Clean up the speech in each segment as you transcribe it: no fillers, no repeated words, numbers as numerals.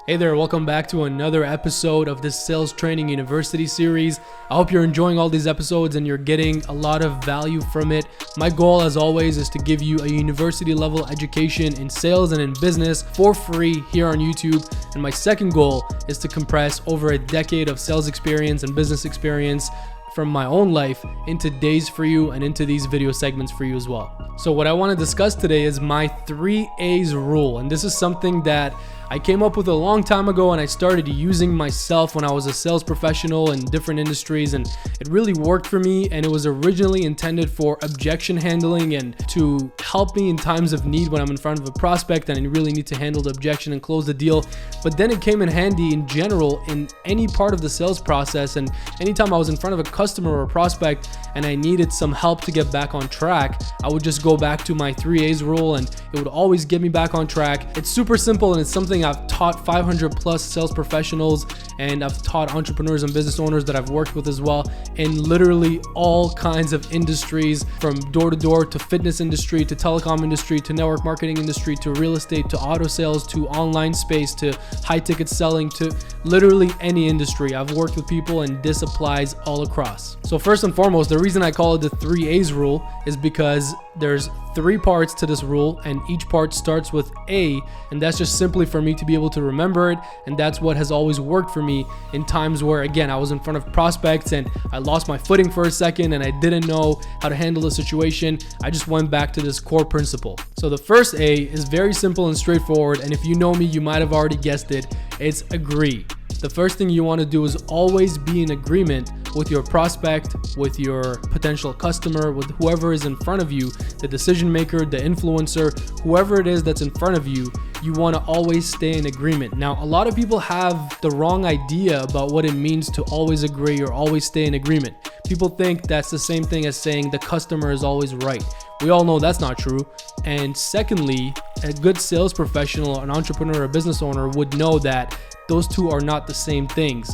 Hey there, welcome back to another episode of this Sales Training University series. I hope you're enjoying all these episodes and you're getting a lot of value from it. My goal, as always, is to give you a university level education in sales and in business for free here on YouTube. And my second goal is to compress over a decade of sales experience and business experience from my own life into days for you and into these video segments for you as well. So what I want to discuss today is my 3 A's rule. And this is something that I came up with a long time ago and I started using myself when I was a sales professional in different industries, and it really worked for me. And it was originally intended for objection handling and to help me in times of need when I'm in front of a prospect and I really need to handle the objection and close the deal. But then it came in handy in general in any part of the sales process, and anytime I was in front of a customer or a prospect and I needed some help to get back on track, I would just go back to my 3 A's rule and it would always get me back on track. It's super simple and it's something I've taught 500 plus sales professionals, and I've taught entrepreneurs and business owners that I've worked with as well in literally all kinds of industries, from door to door to fitness industry to telecom industry to network marketing industry to real estate to auto sales to online space to high ticket selling to literally any industry. I've worked with people and this applies all across. So first and foremost, the reason I call it the 3 A's rule is because there's 3 parts to this rule and each part starts with A, and that's just simply for me to be able to remember it. And that's what has always worked for me in times where, again, I was in front of prospects and I lost my footing for a second and I didn't know how to handle the situation. I just went back to this core principle. So the first A is very simple and straightforward, and if you know me, you might have already guessed it. It's agree. The first thing you want to do is always be in agreement with your prospect, with your potential customer, with whoever is in front of you, the decision maker, the influencer, whoever it is that's in front of you. You want to always stay in agreement. Now, a lot of people have the wrong idea about what it means to always agree or always stay in agreement. People think that's the same thing as saying the customer is always right. We all know that's not true. And secondly, a good sales professional, an entrepreneur, a business owner would know that those two are not the same things.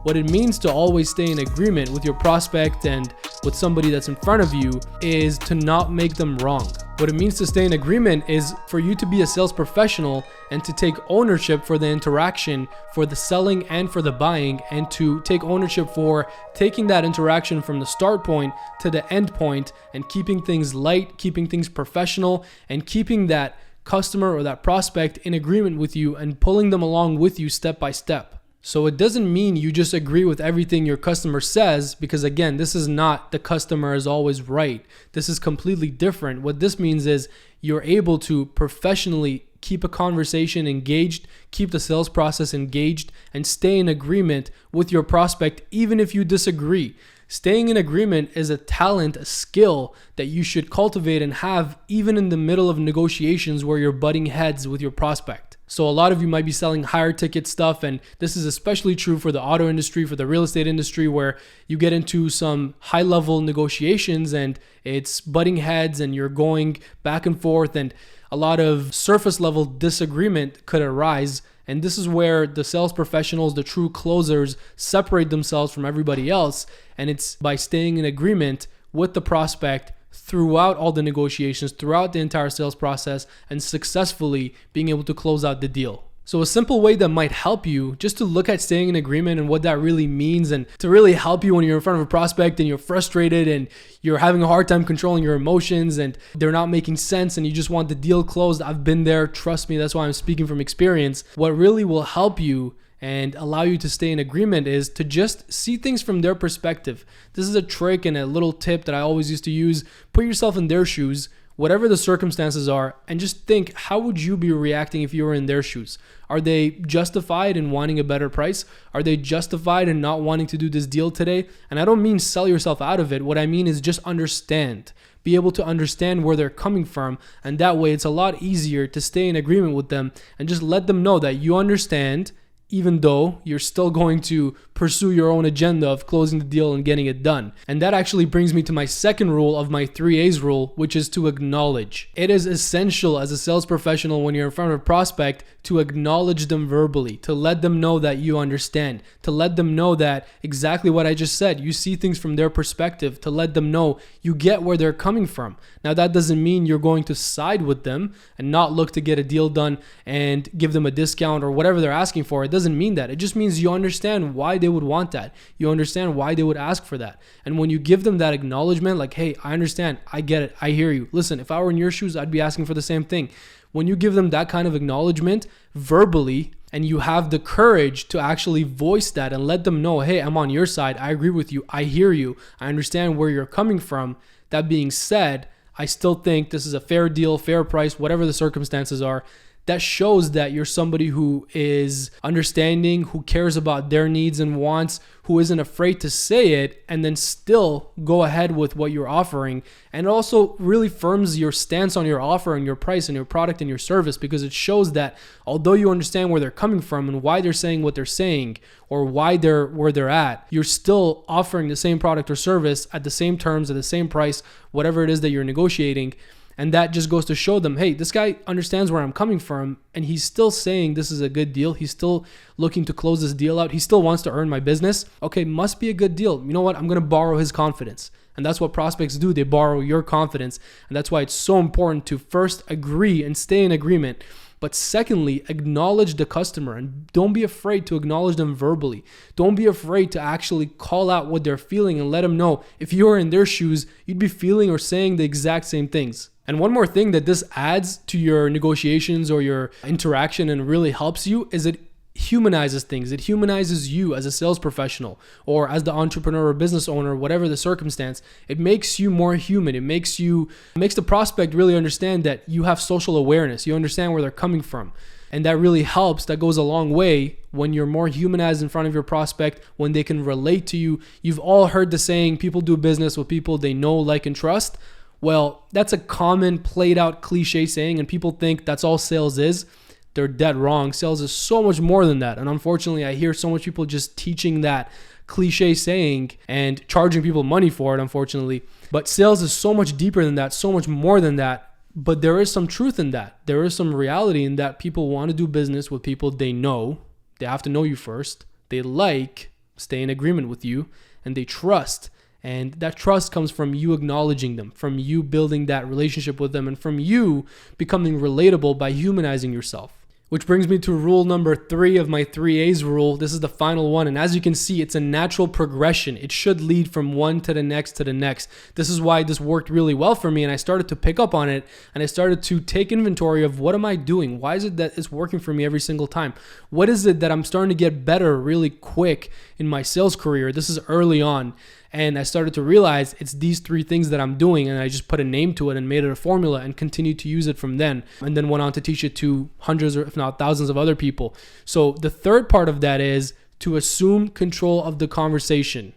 What it means to always stay in agreement with your prospect and with somebody that's in front of you is to not make them wrong. What it means to stay in agreement is for you to be a sales professional and to take ownership for the interaction, for the selling and for the buying, and to take ownership for taking that interaction from the start point to the end point and keeping things light, keeping things professional, and keeping that customer or that prospect in agreement with you and pulling them along with you step by step. So it doesn't mean you just agree with everything your customer says, because again, this is not the customer is always right. This is completely different. What this means is you're able to professionally keep a conversation engaged, keep the sales process engaged, and stay in agreement with your prospect even if you disagree. Staying in agreement is a talent, a skill that you should cultivate and have even in the middle of negotiations where you're butting heads with your prospect. So a lot of you might be selling higher ticket stuff, and this is especially true for the auto industry, for the real estate industry, where you get into some high level negotiations and it's butting heads and you're going back and forth and a lot of surface level disagreement could arise. And this is where the sales professionals, the true closers, separate themselves from everybody else. And it's by staying in agreement with the prospect throughout all the negotiations, throughout the entire sales process, and successfully being able to close out the deal. So a simple way that might help you just to look at staying in agreement and what that really means, and to really help you when you're in front of a prospect and you're frustrated and you're having a hard time controlling your emotions and they're not making sense and you just want the deal closed. I've been there, trust me, that's why I'm speaking from experience. What really will help you and allow you to stay in agreement is to just see things from their perspective. This is a trick and a little tip that I always used to use. Put yourself in their shoes, whatever the circumstances are, and just think, how would you be reacting if you were in their shoes? Are they justified in wanting a better price? Are they justified in not wanting to do this deal today? And I don't mean sell yourself out of it. What I mean is just understand. Be able to understand where they're coming from, and that way it's a lot easier to stay in agreement with them and just let them know that you understand even though you're still going to pursue your own agenda of closing the deal and getting it done. And that actually brings me to my second rule of my 3A's rule, which is to acknowledge. It is essential as a sales professional when you're in front of a prospect to acknowledge them verbally, to let them know that you understand, to let them know that exactly what I just said, you see things from their perspective, to let them know you get where they're coming from. Now, that doesn't mean you're going to side with them and not look to get a deal done and give them a discount or whatever they're asking for. It doesn't mean that. It just means you understand why they would want that. You understand why they would ask for that. And when you give them that acknowledgement, like, hey, I understand, I get it, I hear you. Listen, if I were in your shoes, I'd be asking for the same thing. When you give them that kind of acknowledgement verbally, and you have the courage to actually voice that and let them know, hey, I'm on your side, I agree with you, I hear you, I understand where you're coming from. That being said, I still think this is a fair deal, fair price, whatever the circumstances are. That shows that you're somebody who is understanding, who cares about their needs and wants, who isn't afraid to say it and then still go ahead with what you're offering. And it also really firms your stance on your offer and your price and your product and your service, because it shows that although you understand where they're coming from and why they're saying what they're saying or why they're where they're at, you're still offering the same product or service at the same terms, at the same price, whatever it is that you're negotiating. And that just goes to show them, hey, this guy understands where I'm coming from, and he's still saying this is a good deal. He's still looking to close this deal out. He still wants to earn my business. Okay, must be a good deal. You know what? I'm going to borrow his confidence. And that's what prospects do. They borrow your confidence. And that's why it's so important to first agree and stay in agreement. But secondly, acknowledge the customer, and don't be afraid to acknowledge them verbally. Don't be afraid to actually call out what they're feeling and let them know if you were in their shoes, you'd be feeling or saying the exact same things. And one more thing that this adds to your negotiations or your interaction and really helps you is it humanizes things. It humanizes you as a sales professional or as the entrepreneur or business owner, whatever the circumstance. It makes you more human. It makes the prospect really understand that you have social awareness. You understand where they're coming from. And that really helps. That goes a long way when you're more humanized in front of your prospect, when they can relate to you. You've all heard the saying, people do business with people they know, like, and trust. Well, that's a common played out cliche saying, and people think that's all sales is. They're dead wrong. Sales is so much more than that. And unfortunately, I hear so much people just teaching that cliche saying and charging people money for it, unfortunately. But sales is so much deeper than that, so much more than that. But there is some truth in that. There is some reality in that. People want to do business with people they know. They have to know you first. They like, stay in agreement with you, and they trust. And that trust comes from you acknowledging them, from you building that relationship with them, and from you becoming relatable by humanizing yourself. Which brings me to rule number 3 of my 3A's rule. This is the final one. And as you can see, it's a natural progression. It should lead from one to the next to the next. This is why this worked really well for me. And I started to pick up on it. And I started to take inventory of what am I doing? Why is it that it's working for me every single time? What is it that I'm starting to get better really quick in my sales career? This is early on. And I started to realize it's these 3 things that I'm doing, and I just put a name to it and made it a formula and continued to use it from then, and then went on to teach it to hundreds or if not thousands of other people. So the third part of that is to assume control of the conversation.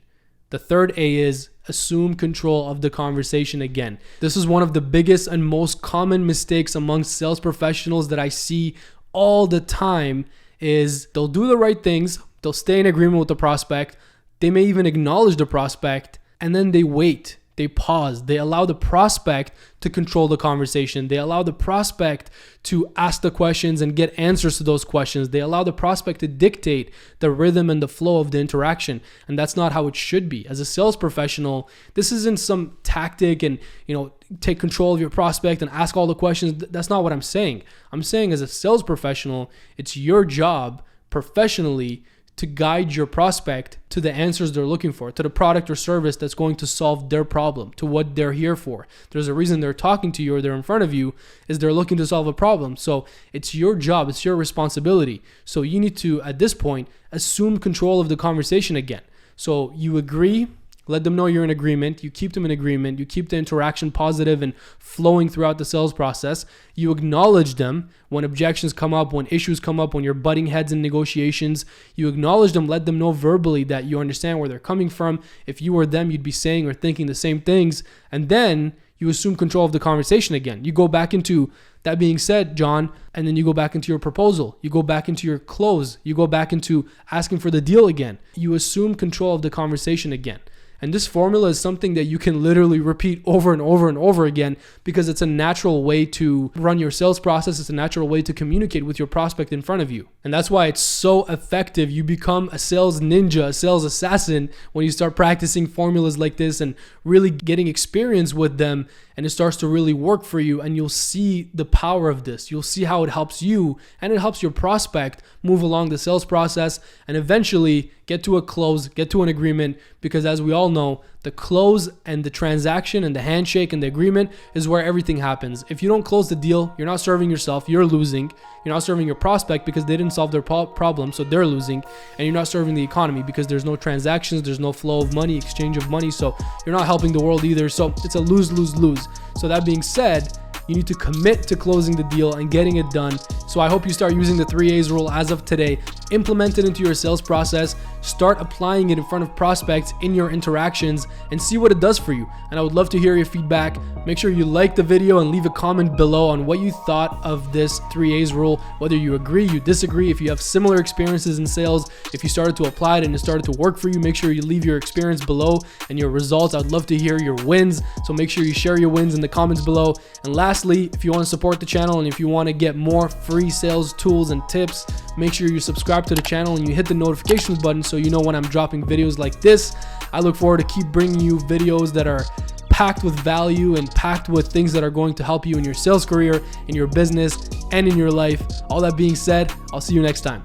The third A is assume control of the conversation again. This is one of the biggest and most common mistakes amongst sales professionals that I see all the time is they'll do the right things, they'll stay in agreement with the prospect, they may even acknowledge the prospect, and then they wait, they pause, they allow the prospect to control the conversation. They allow the prospect to ask the questions and get answers to those questions. They allow the prospect to dictate the rhythm and the flow of the interaction. And that's not how it should be. As a sales professional, this isn't some tactic and, take control of your prospect and ask all the questions. That's not what I'm saying. I'm saying as a sales professional, it's your job professionally to guide your prospect to the answers they're looking for, to the product or service that's going to solve their problem, to what they're here for. There's a reason they're talking to you or they're in front of you is they're looking to solve a problem. So it's your job, it's your responsibility. So you need to, at this point, assume control of the conversation again. So you agree, let them know you're in agreement. You keep them in agreement. You keep the interaction positive and flowing throughout the sales process. You acknowledge them when objections come up, when issues come up, when you're butting heads in negotiations. You acknowledge them, let them know verbally that you understand where they're coming from. If you were them, you'd be saying or thinking the same things. And then you assume control of the conversation again. You go back into, that being said, John, and then you go back into your proposal. You go back into your close. You go back into asking for the deal again. You assume control of the conversation again. And this formula is something that you can literally repeat over and over and over again, because it's a natural way to run your sales process. It's a natural way to communicate with your prospect in front of you. And that's why it's so effective. You become a sales ninja, a sales assassin when you start practicing formulas like this and really getting experience with them, and it starts to really work for you. And you'll see the power of this. You'll see how it helps you and it helps your prospect move along the sales process and eventually get to a close, get to an agreement, because as we all know, the close and the transaction and the handshake and the agreement is where everything happens. If you don't close the deal, you're not serving yourself, you're losing. You're not serving your prospect because they didn't solve their problem, so they're losing. And you're not serving the economy because there's no transactions, there's no flow of money, exchange of money, so you're not helping the world either. So it's a lose-lose-lose. So that being said, you need to commit to closing the deal and getting it done. So I hope you start using the 3A's rule as of today. Implement it into your sales process. Start applying it in front of prospects in your interactions and see what it does for you. And I would love to hear your feedback. Make sure you like the video and leave a comment below on what you thought of this 3A's rule, whether you agree, you disagree, if you have similar experiences in sales, if you started to apply it and it started to work for you. Make sure you leave your experience below and your results. I'd love to hear your wins. So make sure you share your wins in the comments below. And lastly, if you want to support the channel and if you want to get more free sales tools and tips, make sure you subscribe to the channel and you hit the notifications button so you know when I'm dropping videos like this. I look forward to keep bringing you videos that are packed with value and packed with things that are going to help you in your sales career, in your business, and in your life. All that being said, I'll see you next time.